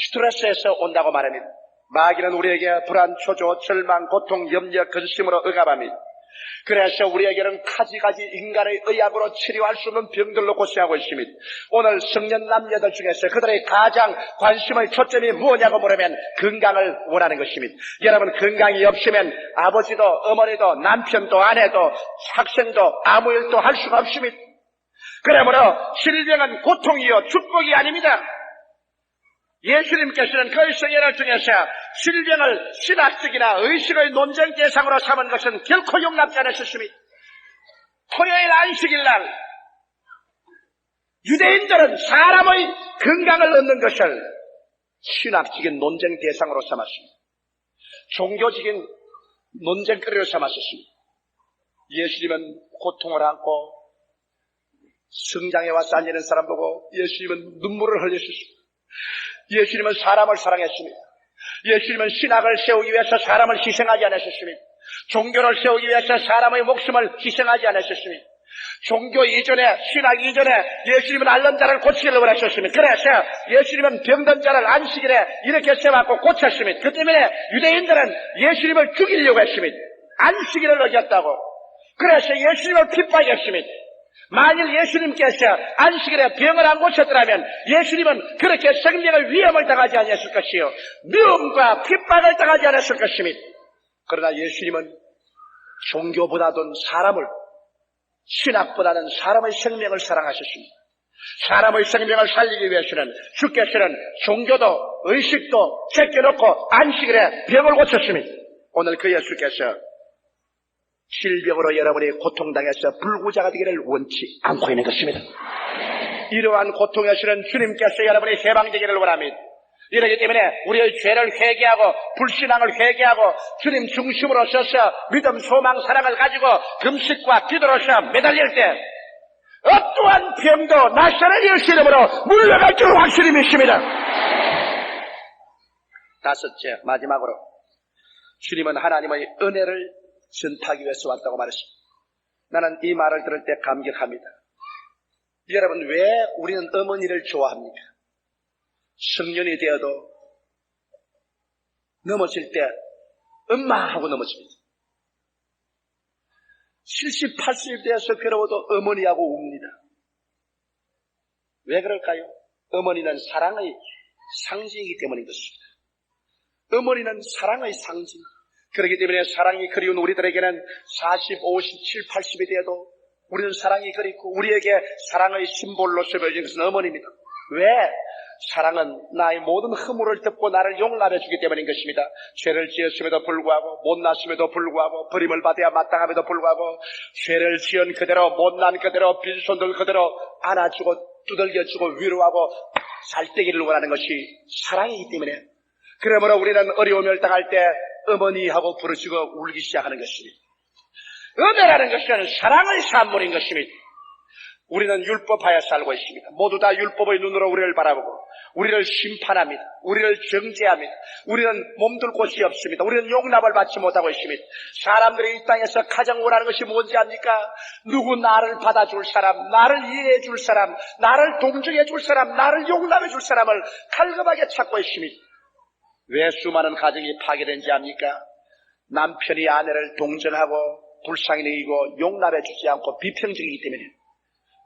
스트레스에서 온다고 말합니다. 마귀는 우리에게 불안, 초조, 절망, 고통, 염려, 근심으로 억압합니다. 그래서 우리에게는 가지가지 인간의 의학으로 치료할 수 없는 병들로 고생하고 있습니다. 오늘 성년 남녀들 중에서 그들의 가장 관심의 초점이 무엇냐고 물으면 건강을 원하는 것입니다. 여러분, 건강이 없으면 아버지도 어머니도 남편도 아내도 학생도 아무 일도 할 수가 없습니다. 그러므로 질병은 고통이요 축복이 아닙니다. 예수님께서는 그 성경을 통해서 질병을 신학적이나 의식의 논쟁 대상으로 삼은 것은 결코 용납지 않으셨습니다. 토요일 안식일 날 유대인들은 사람의 건강을 얻는 것을 신학적인 논쟁 대상으로 삼았습니다. 종교적인 논쟁거리로 삼았습니다. 예수님은 고통을 안고 성장에 와서 앉아있는 사람 보고 예수님은 눈물을 흘리셨습니다. 예수님은 사람을 사랑했습니다. 예수님은 신학을 세우기 위해서 사람을 희생하지 않으셨습니다. 종교를 세우기 위해서 사람의 목숨을 희생하지 않으셨습니다. 종교 이전에, 신학 이전에 예수님은 앓는 자를 고치기를 원하셨습니다. 그래서 예수님은 병든 자를 안식일에 이렇게 세워갖고 고쳤습니다. 그 때문에 유대인들은 예수님을 죽이려고 했습니다. 안식일을 어겼다고. 그래서 예수님을 핍박했습니다. 만일 예수님께서 안식일에 병을 안 고쳤더라면 예수님은 그렇게 생명의 위험을 당하지 않았을 것이요 미움과 핍박을 당하지 않았을 것입니다. 그러나 예수님은 종교보다도 사람을, 신학보다는 사람의 생명을 사랑하셨습니다. 사람의 생명을 살리기 위해서는 주께서는 종교도 의식도 제껴놓고 안식일에 병을 고쳤습니다. 오늘 그 예수께서 질병으로 여러분이 고통당해서 불구자가 되기를 원치 않고 있는 것입니다. 이러한 고통에서는 주님께서 여러분이 해방되기를 원합니다. 이러기 때문에 우리의 죄를 회개하고 불신앙을 회개하고 주님 중심으로 서서 믿음, 소망, 사랑을 가지고 금식과 기도로서 매달릴 때 어떠한 병도 나사렛 예수 이름으로 물러갈 줄 확실히 믿습니다. 다섯째, 마지막으로 주님은 하나님의 은혜를 전파하기 위해서 왔다고 말했습니다. 나는 이 말을 들을 때 감격합니다. 여러분, 왜 우리는 어머니를 좋아합니까? 성년이 되어도 넘어질 때 엄마 하고 넘어집니다. 70, 80이 되어서 괴로워도 어머니하고 웁니다. 왜 그럴까요? 어머니는 사랑의 상징이기 때문인 것입니다. 어머니는 사랑의 상징. 그렇기 때문에 사랑이 그리운 우리들에게는 40, 50, 7, 80이 되어도 우리는 사랑이 그립고 우리에게 사랑의 심볼로서 보여진 것은 어머니입니다. 왜? 사랑은 나의 모든 허물을 덮고 나를 용납해 주기 때문인 것입니다. 죄를 지었음에도 불구하고 못났음에도 불구하고 버림을 받아야 마땅함에도 불구하고 죄를 지은 그대로 못난 그대로 빈손들 그대로 안아주고 두들겨주고 위로하고 살떼기를 원하는 것이 사랑이기 때문에 그러므로 우리는 어려움을 당할 때 어머니하고 부르시고 울기 시작하는 것입니다. 은혜라는 것은 사랑의 산물인 것입니다. 우리는 율법하에 살고 있습니다. 모두 다 율법의 눈으로 우리를 바라보고 우리를 심판합니다. 우리를 정죄합니다. 우리는 몸둘 곳이 없습니다. 우리는 용납을 받지 못하고 있습니다. 사람들이 이 땅에서 가장 원하는 것이 뭔지 압니까? 누구 나를 받아줄 사람, 나를 이해해 줄 사람, 나를 동정해 줄 사람, 나를 용납해 줄 사람을 갈급하게 찾고 있습니다. 왜 수많은 가정이 파괴된지 압니까? 남편이 아내를 동정하고 불쌍히 여기고 용납해 주지 않고 비평적이기 때문에.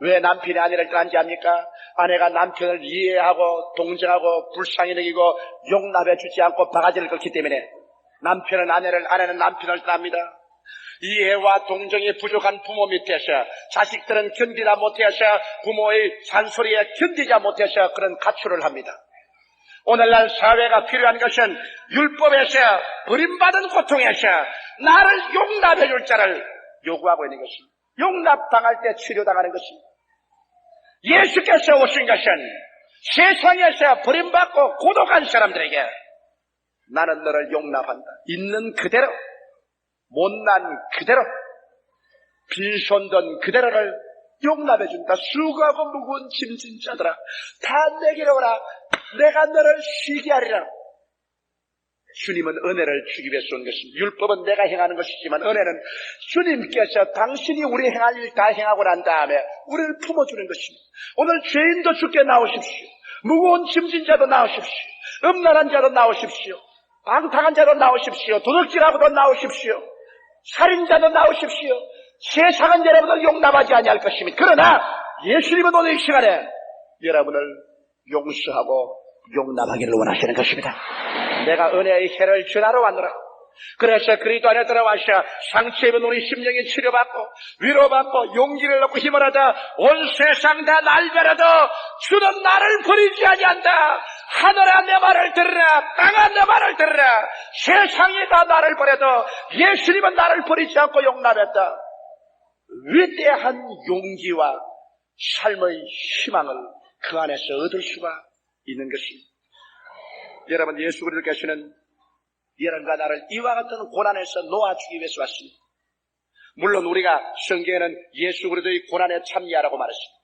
왜 남편이 아내를 떠난지 압니까? 아내가 남편을 이해하고 동정하고 불쌍히 여기고 용납해 주지 않고 바가지를 긁기 때문에 남편은 아내를, 아내는 남편을 떠납니다. 이해와 동정이 부족한 부모 밑에서 자식들은 견디다 못해서 부모의 잔소리에 견디지 못해서 그런 가출을 합니다. 오늘날 사회가 필요한 것은 율법에서 버림받은 고통에서 나를 용납해 줄 자를 요구하고 있는 것입니다. 용납당할 때 치료당하는 것입니다. 예수께서 오신 것은 세상에서 버림받고 고독한 사람들에게 나는 너를 용납한다. 있는 그대로, 못난 그대로, 빈손든 그대로를 용납해준다. 수고하고 무거운 짐진 자들아, 다 내게로 오라. 내가 너를 쉬게 하리라. 주님은 은혜를 주기 위해서 온 것입니다. 율법은 내가 행하는 것이지만 은혜는 주님께서 당신이 우리 행할 일 다 행하고 난 다음에 우리를 품어주는 것입니다. 오늘 죄인도 주께 나오십시오. 무거운 짐진 자도 나오십시오. 음란한 자도 나오십시오. 방탕한 자도 나오십시오. 도둑질하고도 나오십시오. 살인자도 나오십시오. 세상은 여러분을 용납하지 아니할 것입니다. 그러나 예수님은 오늘 이 시간에 여러분을 용서하고 용납하기를 원하시는 것입니다. 내가 은혜의 해를 전하러 왔노라. 그래서 그리스도 안에 들어와서 상처 입은 우리 심령이 치료받고 위로받고 용기를 얻고 힘을 얻어 온 세상 다 날벼락도 주는 나를 버리지 아니한다. 하늘아 내 말을 들으라. 땅아 내 말을 들으라. 세상이 다 나를 버려도 예수님은 나를 버리지 않고 용납했다. 위대한 용기와 삶의 희망을 그 안에서 얻을 수가 있는 것입니다. 여러분, 예수 그리스도께서는 여러분과 나를 이와 같은 고난에서 놓아주기 위해서 왔습니다. 물론 우리가 성경에는 예수 그리스도의 고난에 참여하라고 말했습니다.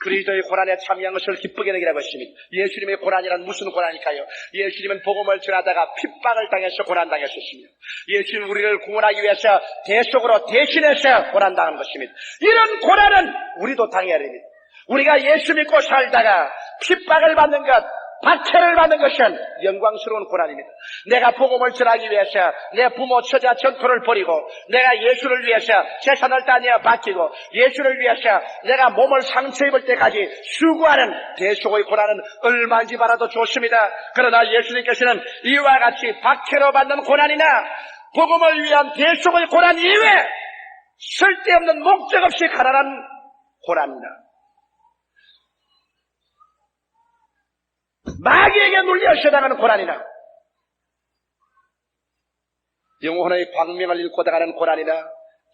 그리스도의 고난에 참여한 것을 기쁘게 여기라고 했습니다. 예수님의 고난이란 무슨 고난일까요? 예수님은 복음을 전하다가 핍박을 당해서 고난당했었습니다. 예수님은 우리를 구원하기 위해서 대속으로 대신해서 고난당한 것입니다. 이런 고난은 우리도 당해야 됩니다. 우리가 예수 믿고 살다가 핍박을 받는 것, 박해를 받는 것은 영광스러운 고난입니다. 내가 복음을 전하기 위해서 내 부모, 처자, 전토를 버리고 내가 예수를 위해서 재산을 다 내어 바치고 예수를 위해서 내가 몸을 상처 입을 때까지 수고하는 대속의 고난은 얼마인지 말아도 좋습니다. 그러나 예수님께서는 이와 같이 박해로 받는 고난이나 복음을 위한 대속의 고난 이외에 쓸데없는 목적 없이 가난한 고난이나 마귀에게 눌려 세당하는 고난이나 영혼의 광명을 잃고 당하는 고난이나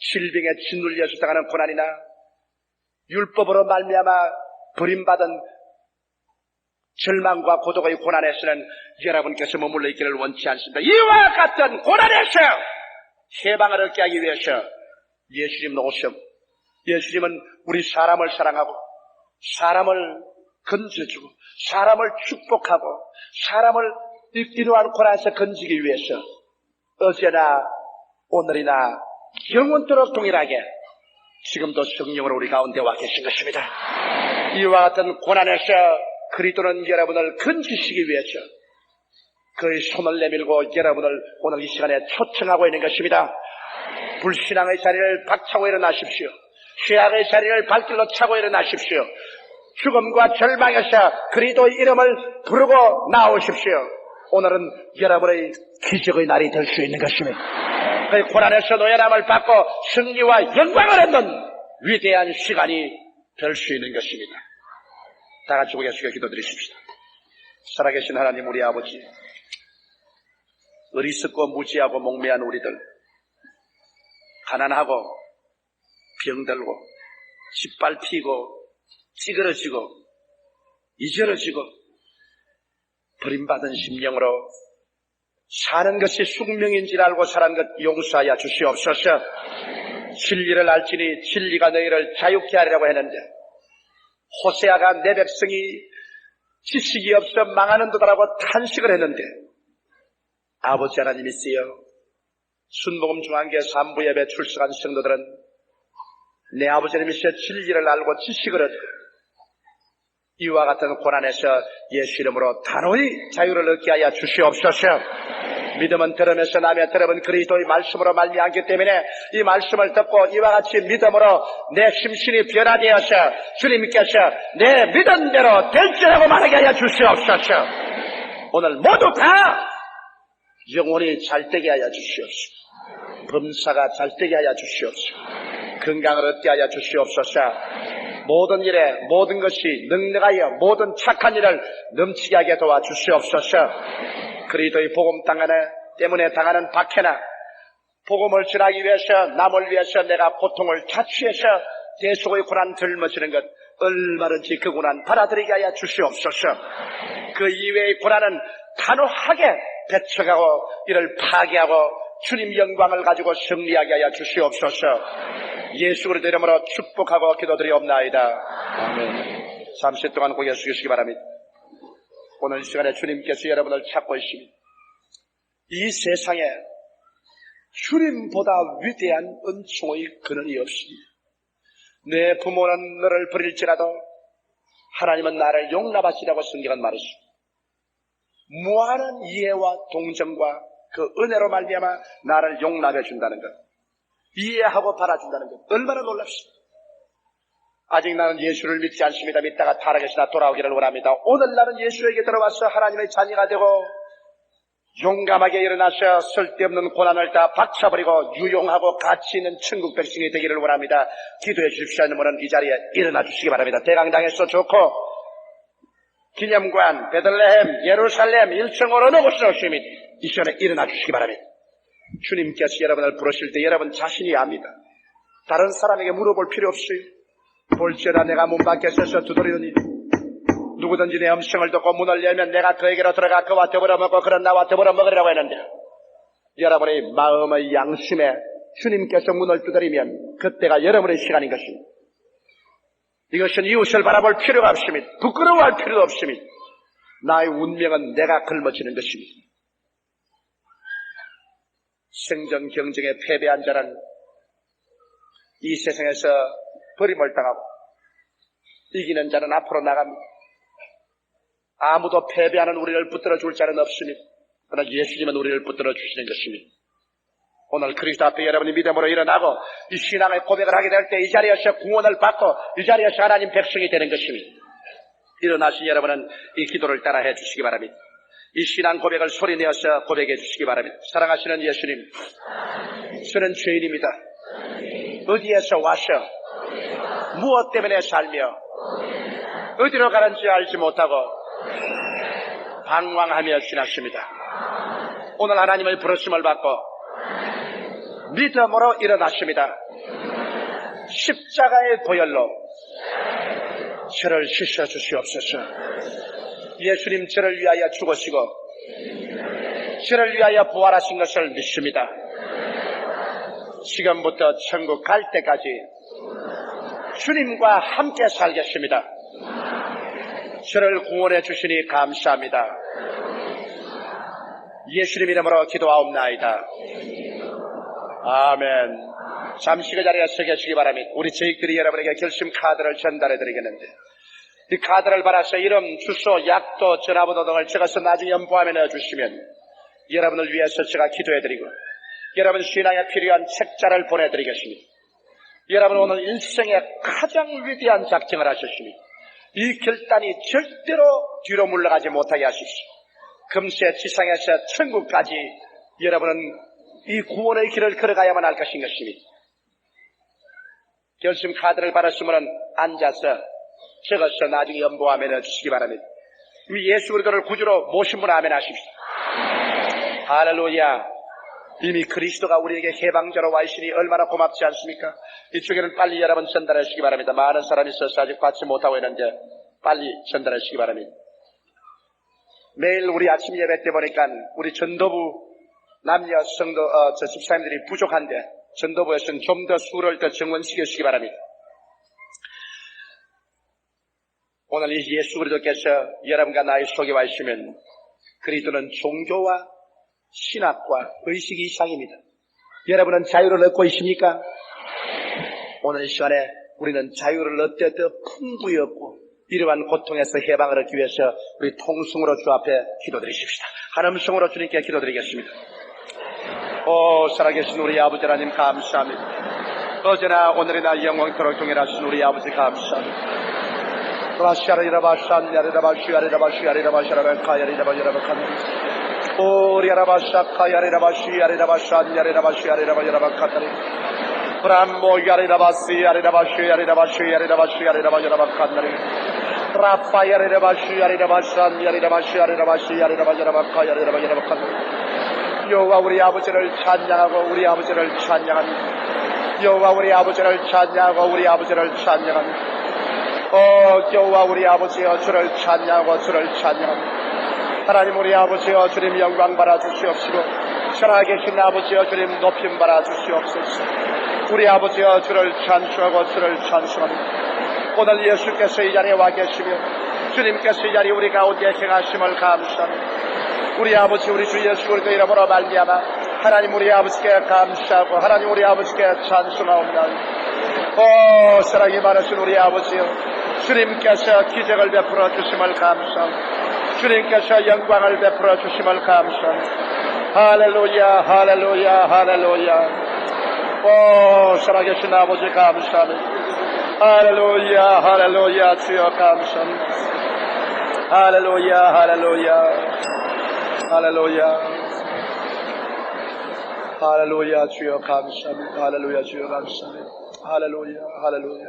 질병에 짓눌려서 당하는 고난이나 율법으로 말미암아 버림받은 절망과 고독의 고난에서는 여러분께서 머물러 있기를 원치 않습니다. 이와 같은 고난에서 해방을 얻게 하기 위해서 예수님 오셨고 예수님은 우리 사람을 사랑하고 사람을 건져주고 사람을 축복하고 사람을 이러한 고난에서 건지기 위해서 어제나 오늘이나 영원토록 동일하게 지금도 성령으로 우리 가운데 와 계신 것입니다. 이와 같은 고난에서 그리스도는 여러분을 건지시기 위해서 그의 손을 내밀고 여러분을 오늘 이 시간에 초청하고 있는 것입니다. 불신앙의 자리를 박차고 일어나십시오. 죄악의 자리를 발길로 차고 일어나십시오. 죽음과 절망에서 그리스도의 이름을 부르고 나오십시오. 오늘은 여러분의 기적의 날이 될 수 있는 것입니다. 그 고난에서 노예남을 받고 승리와 영광을 얻는 위대한 시간이 될 수 있는 것입니다. 다 같이 고개 숙여 기도드리십시다. 살아계신 하나님 우리 아버지, 어리석고 무지하고 목매한 우리들, 가난하고 병들고 짓밟히고 찌그러지고 이저러지고 버림받은 심령으로 사는 것이 숙명인 줄 알고 사는 것 용서하여 주시옵소서. 진리를 알지니 진리가 너희를 자유케 하리라고 했는데 호세아가 내 백성이 지식이 없어 망하는 듯하라고 탄식을 했는데 아버지 하나님이시여 순복음 중앙교회 3부 예배 출석한 성도들은 내 아버지 하나님이시여 진리를 알고 지식을 얻고 이와 같은 고난에서 예수 이름으로 단호히 자유를 얻게 하여 주시옵소서. 믿음은 들으면서 나며 들음은 그리스도의 말씀으로 말미암기 때문에 이 말씀을 듣고 이와 같이 믿음으로 내 심신이 변화되어서 주님께서 내 믿은 대로 될지라고 말하게 하여 주시옵소서. 오늘 모두 다 영혼이 잘되게 하여 주시옵소서. 범사가 잘되게 하여 주시옵소서. 건강을 얻게 하여 주시옵소서. 모든 일에 모든 것이 능력하여 모든 착한 일을 넘치게 하게 도와주시옵소서. 그리스도의 복음 때문에 당하는 박해나 복음을 전하기 위해서 남을 위해서 내가 고통을 자취해서 대속의 고난 들머지는 것 얼마든지 그 고난 받아들이게 하여 주시옵소서. 그 이외의 고난은 단호하게 배척하고 이를 파괴하고 주님 영광을 가지고 승리하게 하여 주시옵소서. 예수 그리스도 이름으로 축복하고 기도드리옵나이다. 아멘. 잠시 동안 고개 숙이시기 바랍니다. 오늘 이 시간에 주님께서 여러분을 찾고 있습니다. 이 세상에 주님보다 위대한 은총의 근원이 없습니다. 내 부모는 너를 버릴지라도 하나님은 나를 용납하시라고 성경은 말했습니다. 무한한 이해와 동정과 그 은혜로 말미암아 나를 용납해 준다는 것, 이해하고 바라준다는 것, 얼마나 놀랍습니다. 아직 나는 예수를 믿지 않습니다. 믿다가 타락해서 돌아오기를 원합니다. 오늘 나는 예수에게 들어와서 하나님의 자녀가 되고 용감하게 일어나서 쓸데없는 고난을 다 박차버리고 유용하고 가치 있는 천국 백성이 되기를 원합니다. 기도해 주십시오. 하는 이 자리에 일어나 주시기 바랍니다. 대강당에서 좋고 기념관, 베들레헴, 예루살렘, 일평 어느 곳이나 주님이 이 시간에 일어나 주시기 바랍니다. 주님께서 여러분을 부르실 때 여러분 자신이 압니다. 다른 사람에게 물어볼 필요 없어요. 볼지어다 내가 문 밖에 서서 두드리더니 누구든지 내 음성을 듣고 문을 열면 내가 그에게로 들어가 그와 더불어 먹고 그런 나와 더불어 먹으리라고 했는데, 여러분의 마음의 양심에 주님께서 문을 두드리면 그때가 여러분의 시간인 것입니다. 이것은 이웃을 바라볼 필요가 없습니다. 부끄러워할 필요도 없습니다. 나의 운명은 내가 걸머지는 것입니다. 생존 경쟁에 패배한 자는 이 세상에서 버림을 당하고 이기는 자는 앞으로 나갑니다. 아무도 패배하는 우리를 붙들어 줄 자는 없습니다. 그러나 예수님은 우리를 붙들어 주시는 것입니다. 오늘 그리스도 앞에 여러분이 믿음으로 일어나고 이 신앙의 고백을 하게 될 때 이 자리에서 구원을 받고 이 자리에서 하나님 백성이 되는 것입니다. 일어나신 여러분은 이 기도를 따라해 주시기 바랍니다. 이 신앙 고백을 소리내어서 고백해 주시기 바랍니다. 사랑하시는 예수님, 저는 죄인입니다. 어디에서 와서 무엇 때문에 살며 어디로 가는지 알지 못하고 방황하며 지났습니다. 오늘 하나님의 부르심을 받고 믿음으로 일어났습니다. 십자가의 보혈로 저를 씻어 주시옵소서. 예수님 저를 위하여 죽으시고 저를 위하여 부활하신 것을 믿습니다. 지금부터 천국 갈 때까지 주님과 함께 살겠습니다. 저를 구원해 주시니 감사합니다. 예수님 이름으로 기도하옵나이다. 아멘. 잠시 그 자리에 서 계시기 바랍니다. 우리 저희들이 여러분에게 결심 카드를 전달해 드리겠는데, 이 카드를 받아서 이름, 주소, 약도, 전화번호 등을 적어서 나중에 연보함에 넣어주시면 여러분을 위해서 제가 기도해 드리고 여러분 신앙에 필요한 책자를 보내드리겠습니다. 여러분 오늘 일생의 가장 위대한 작정을 하셨습니다. 이 결단이 절대로 뒤로 물러가지 못하게 하십시오. 금세 지상에서 천국까지 여러분은 이 구원의 길을 걸어가야만 할 것인 것입니다. 결심 카드를 받았으면 앉아서 적어서 나중에 연보함에 넣어주시기 바랍니다. 이미 예수 그리스도를 구주로 모신 분 아멘 하십시오. 할렐루야. 이미 그리스도가 우리에게 해방자로 와 있으니 얼마나 고맙지 않습니까? 이쪽에는 빨리 여러분 전달하시기 바랍니다. 많은 사람이 있어서 아직 받지 못하고 있는데 빨리 전달하시기 바랍니다. 매일 우리 아침 예배 때 보니까 우리 전도부 남녀 성도 집사님들이 부족한데 전도부에서는 좀 더 수를 더 증원시키시기 바랍니다. 오늘 이 예수 그리스도께서 여러분과 나의 속에 와 있으면 그리스도는 종교와 신학과 의식 이상입니다. 여러분은 자유를 얻고 있습니까? 오늘 이 시간에 우리는 자유를 얻되 더 풍부히 얻고 이러한 고통에서 해방을 얻기 위해서 우리 통성으로 주 앞에 기도드리십시다. 한 음성으로 주님께 기도드리겠습니다. 오 살아계신 우리 아버지 하나님 감사합니다. 어제나 오늘이나 영원토록 동일하신 우리 아버지 감사합니다. 여호와 우리 아버지를 찬양하고 우리 아버지를 찬양합니다. 여호와 우리 아버지를 찬양하고 우리 아버지를 찬양합니다. 여호와 우리 아버지여 주를 찬양하고 주를 찬양합니다. 하나님 우리 아버지여 주님 영광 받아 주시옵시고 살아계신 아버지여 주님 높임 받아 주시옵소서. 우리 아버지여 주를 찬송하고 주를 찬송합니다. 오늘 예수께서 이 자리에 와 계시며 주님께서 이 자리에 우리 가운데 행하심을 감사합니다. 우리 아버지 우리 주 예수 그리스도 이름으로 말미암아 하나님 우리 아버지께 감사하고 하나님 우리 아버지께 찬송하옵나이다. 오 사랑이 많으신 우리 아버지여, 주님께서 기적을 베풀어 주심을 감사합니다. 주님께서 영광을 베풀어 주심을 감사합니다. 할렐루야 할렐루야 할렐루야. 오 살아계신 아버지 감사합니다. 할렐루야 할렐루야 주여 감사합니다. 할렐루야 할렐루야 할렐루야 할렐루야 주여 감사합니다. 할렐루야 주여 감사합니다. 할렐루야 할렐루야.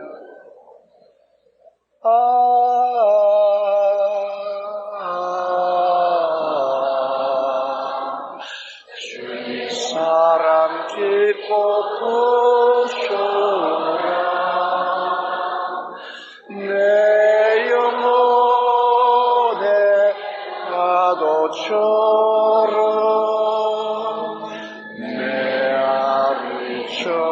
주의 사랑 깊고 보소라. 내 영혼의 파도처럼 내 아버지처럼